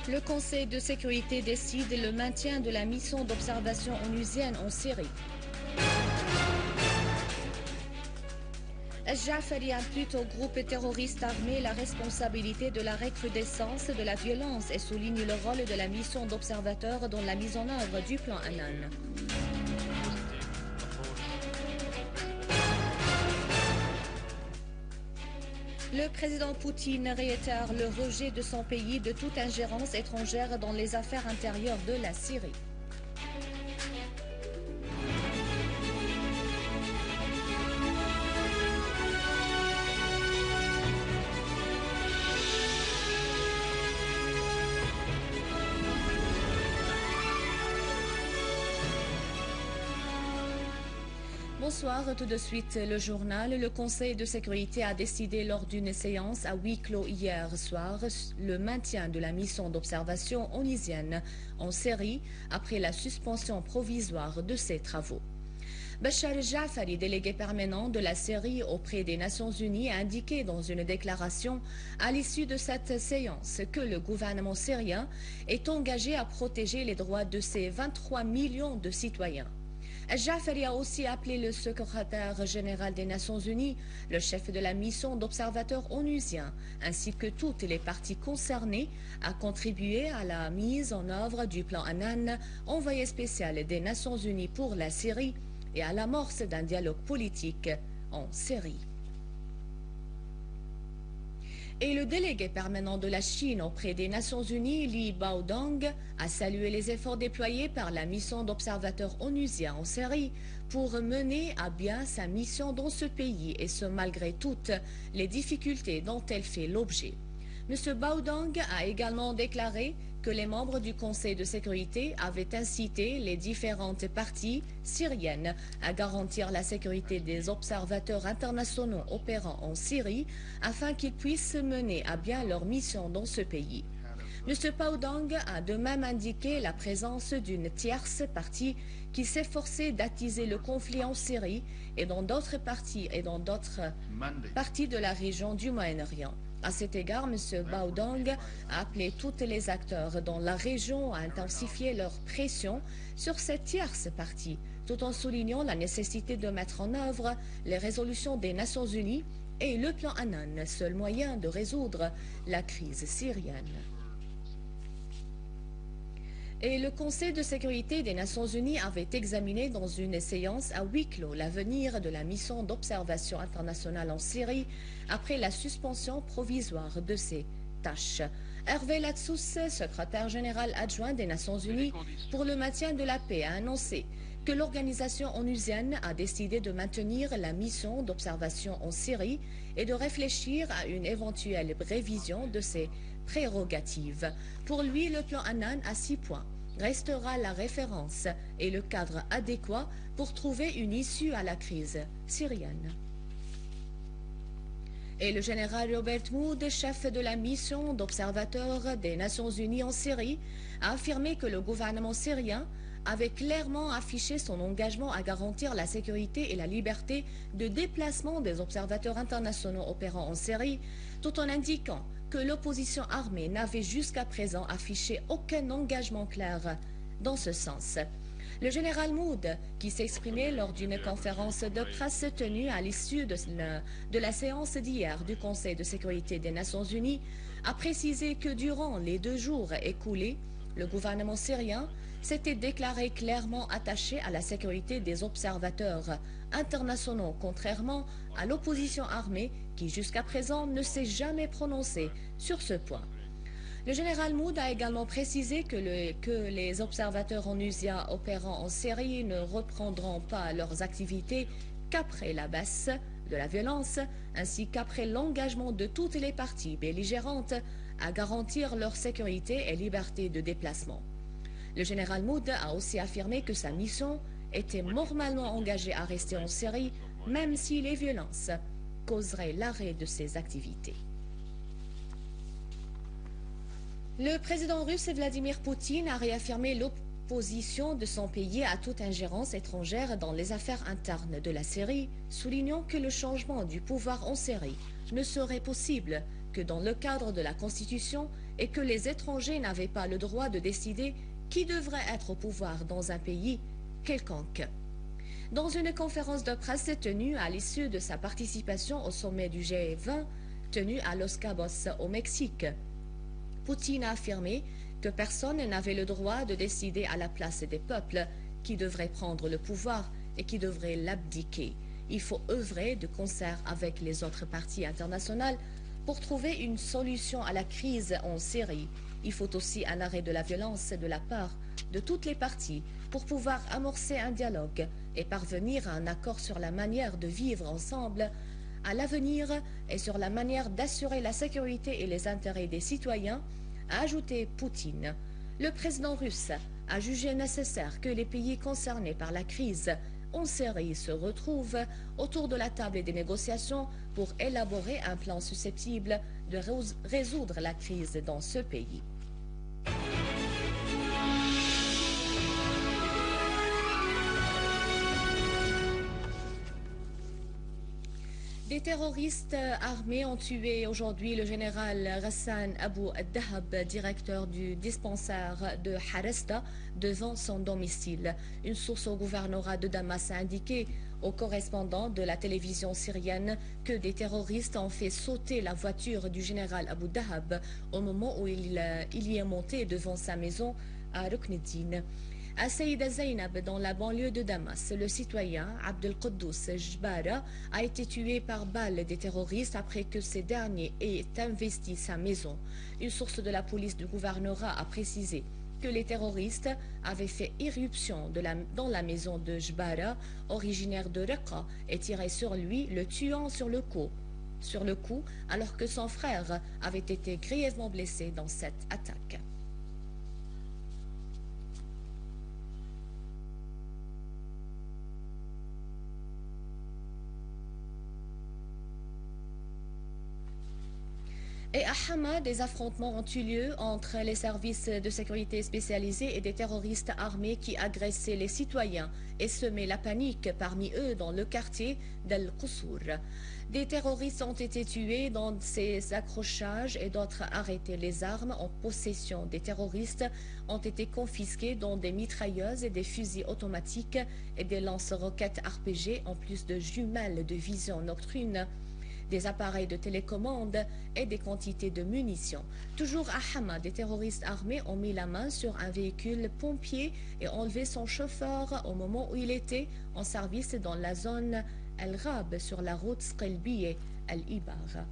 Le Conseil de sécurité décide le maintien de la mission d'observation onusienne en Syrie. Jafari impute au groupe terroriste armé la responsabilité de la recrudescence de la violence et souligne le rôle de la mission d'observateur dans la mise en œuvre du plan Annan. Le président Poutine réitère le rejet de son pays de toute ingérence étrangère dans les affaires intérieures de la Syrie. Bonsoir, tout de suite le journal. Le Conseil de sécurité a décidé lors d'une séance à huis clos hier soir le maintien de la mission d'observation onusienne en Syrie après la suspension provisoire de ses travaux. Bachar Jafari, délégué permanent de la Syrie auprès des Nations Unies, a indiqué dans une déclaration à l'issue de cette séance que le gouvernement syrien est engagé à protéger les droits de ses 23 millions de citoyens. Jafari a aussi appelé le secrétaire général des Nations Unies, le chef de la mission d'observateurs onusiens, ainsi que toutes les parties concernées à contribuer à la mise en œuvre du plan Annan, envoyé spécial des Nations Unies pour la Syrie, et à l'amorce d'un dialogue politique en Syrie. Et le délégué permanent de la Chine auprès des Nations Unies, Li Baodong, a salué les efforts déployés par la mission d'observateurs onusiens en Syrie pour mener à bien sa mission dans ce pays, et ce malgré toutes les difficultés dont elle fait l'objet. M. Baodong a également déclaré que les membres du Conseil de sécurité avaient incité les différentes parties syriennes à garantir la sécurité des observateurs internationaux opérant en Syrie afin qu'ils puissent mener à bien leur mission dans ce pays. M. Baodong a de même indiqué la présence d'une tierce partie qui s'efforçait d'attiser le conflit en Syrie et dans d'autres parties de la région du Moyen-Orient. À cet égard, M. Baodong a appelé tous les acteurs dans la région à intensifier leur pression sur cette tierce partie, tout en soulignant la nécessité de mettre en œuvre les résolutions des Nations Unies et le plan Annan, seul moyen de résoudre la crise syrienne. Et le Conseil de sécurité des Nations Unies avait examiné dans une séance à huis clos l'avenir de la mission d'observation internationale en Syrie après la suspension provisoire de ses tâches. Hervé Latsous, secrétaire général adjoint des Nations Unies pour le maintien de la paix, a annoncé que l'organisation onusienne a décidé de maintenir la mission d'observation en Syrie et de réfléchir à une éventuelle révision de ses prérogatives. Pour lui, le plan Annan à 6 points restera la référence et le cadre adéquat pour trouver une issue à la crise syrienne. Et le général Robert Mood, chef de la mission d'observateur des Nations Unies en Syrie, a affirmé que le gouvernement syrien avait clairement affiché son engagement à garantir la sécurité et la liberté de déplacement des observateurs internationaux opérant en Syrie, tout en indiquant que l'opposition armée n'avait jusqu'à présent affiché aucun engagement clair dans ce sens. Le général Mood, qui s'exprimait lors d'une conférence de presse tenue à l'issue de la séance d'hier du Conseil de sécurité des Nations Unies, a précisé que durant les 2 jours écoulés, le gouvernement syrien s'était déclaré clairement attaché à la sécurité des observateurs internationaux, contrairement à l'opposition armée qui jusqu'à présent ne s'est jamais prononcée sur ce point. Le général Mood a également précisé que les observateurs onusiens opérant en Syrie ne reprendront pas leurs activités qu'après la baisse de la violence, ainsi qu'après l'engagement de toutes les parties belligérantes à garantir leur sécurité et liberté de déplacement. Le général Mood a aussi affirmé que sa mission était normalement engagée à rester en Syrie, même si les violences causeraient l'arrêt de ses activités. Le président russe Vladimir Poutine a réaffirmé l'opposition de son pays à toute ingérence étrangère dans les affaires internes de la Syrie, soulignant que le changement du pouvoir en Syrie ne serait possible que dans le cadre de la Constitution et que les étrangers n'avaient pas le droit de décider qui devrait être au pouvoir dans un pays quelconque. Dans une conférence de presse tenue à l'issue de sa participation au sommet du G20 tenu à Los Cabos au Mexique, Poutine a affirmé que personne n'avait le droit de décider à la place des peuples qui devraient prendre le pouvoir et qui devraient l'abdiquer. Il faut œuvrer de concert avec les autres parties internationales pour trouver une solution à la crise en Syrie. Il faut aussi un arrêt de la violence de la part de toutes les parties pour pouvoir amorcer un dialogue et parvenir à un accord sur la manière de vivre ensemble à l'avenir et sur la manière d'assurer la sécurité et les intérêts des citoyens, a ajouté Poutine. Le président russe a jugé nécessaire que les pays concernés par la crise en Syrie se retrouvent autour de la table des négociations pour élaborer un plan susceptible de résoudre la crise dans ce pays. Des terroristes armés ont tué aujourd'hui le général Ghassan Abu al-Dahab, directeur du dispensaire de Haresta, devant son domicile. Une source au gouvernorat de Damas a indiqué au correspondant de la télévision syrienne que des terroristes ont fait sauter la voiture du général Abu Dahab au moment où il y est monté devant sa maison à Rukneddin. À Saïda Zainab, dans la banlieue de Damas, le citoyen Abdelkoudous Jbara a été tué par balle des terroristes après que ces derniers aient investi sa maison. Une source de la police du gouvernorat a précisé que les terroristes avaient fait irruption dans la maison de Jbara, originaire de Raqqa, et tiré sur lui, le tuant sur le coup, alors que son frère avait été grièvement blessé dans cette attaque. Et à Hama, des affrontements ont eu lieu entre les services de sécurité spécialisés et des terroristes armés qui agressaient les citoyens et semaient la panique parmi eux dans le quartier d'Al-Qussour. Des terroristes ont été tués dans ces accrochages et d'autres arrêtés. Les armes en possession des terroristes ont été confisquées, dont des mitrailleuses et des fusils automatiques et des lance-roquettes RPG, en plus de jumelles de vision nocturne, des appareils de télécommande et des quantités de munitions. Toujours à Hama, des terroristes armés ont mis la main sur un véhicule pompier et enlevé son chauffeur au moment où il était en service dans la zone El-Ghab sur la route Sqelbiye Al-Ibar.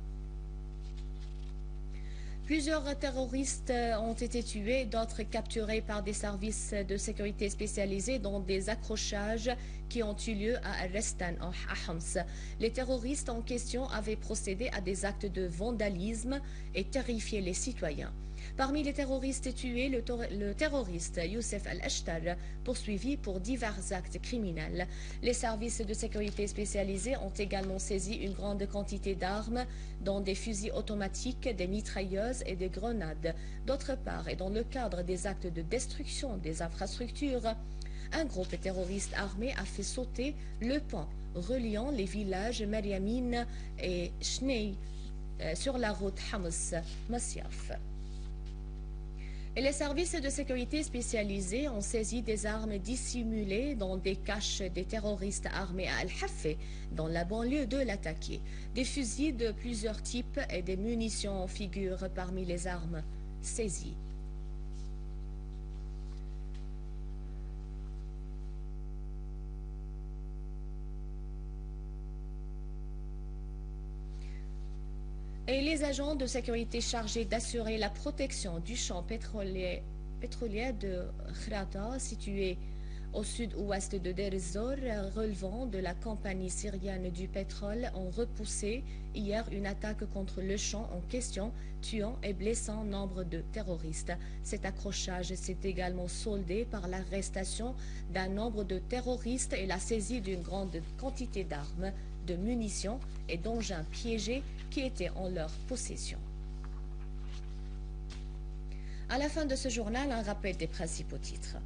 Plusieurs terroristes ont été tués, d'autres capturés par des services de sécurité spécialisés dans des accrochages qui ont eu lieu à Restan, à Homs. Les terroristes en question avaient procédé à des actes de vandalisme et terrifié les citoyens. Parmi les terroristes tués, le terroriste Youssef Al-Ashtar, poursuivi pour divers actes criminels. Les services de sécurité spécialisés ont également saisi une grande quantité d'armes, dont des fusils automatiques, des mitrailleuses et des grenades. D'autre part, et dans le cadre des actes de destruction des infrastructures, un groupe terroriste armé a fait sauter le pont reliant les villages Mariamine et Chnei sur la route Hams-Masyaf. Et les services de sécurité spécialisés ont saisi des armes dissimulées dans des caches des terroristes armés à Al-Hafé, dans la banlieue de l'attaqué. Des fusils de plusieurs types et des munitions figurent parmi les armes saisies. Et les agents de sécurité chargés d'assurer la protection du champ pétrolier de Khrata, situé au sud-ouest de Deir ez-Zor, relevant de la compagnie syrienne du pétrole, ont repoussé hier une attaque contre le champ en question, tuant et blessant nombre de terroristes. Cet accrochage s'est également soldé par l'arrestation d'un nombre de terroristes et la saisie d'une grande quantité d'armes, de munitions et d'engins piégés qui étaient en leur possession. À la fin de ce journal, un rappel des principaux titres.